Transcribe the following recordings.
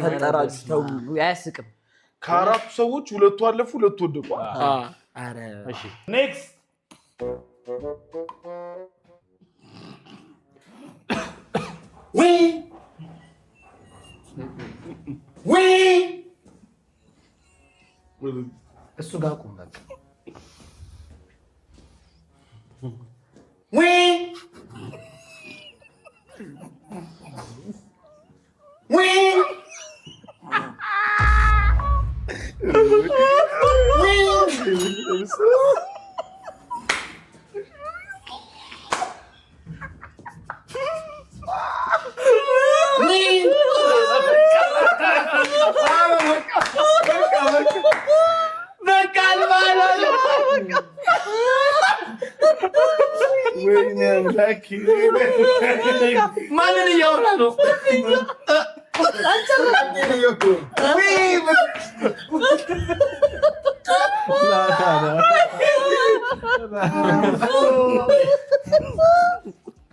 ተንጠራጁ ተው ያስቅም ከአራቱ ሰዎች ሁለቱ አለፉ ሁለቱ ወደቁ አረ እሺ ኔክስት እሱ ጋር ቁም በቃ ማንን እያወራ ነው?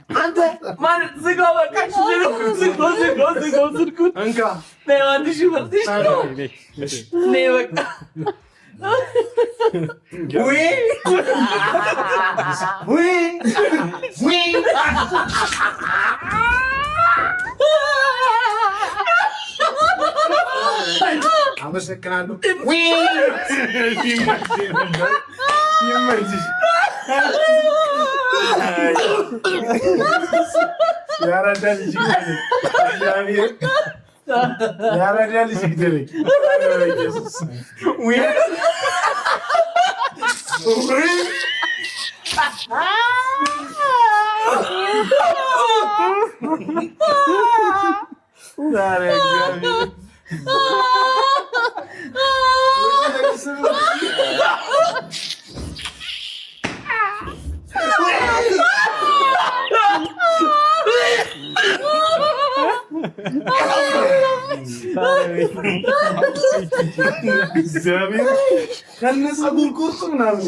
አንተ ማን ዝጋው በቃ ዝጋው እንካ ለዋንሽ ወጥሽ ነይ በቃ አመሰግናለሁ ያራዳል ሲግደለኝ እግዚአብሔር ከነጸጉር ቁርጥ ምናምን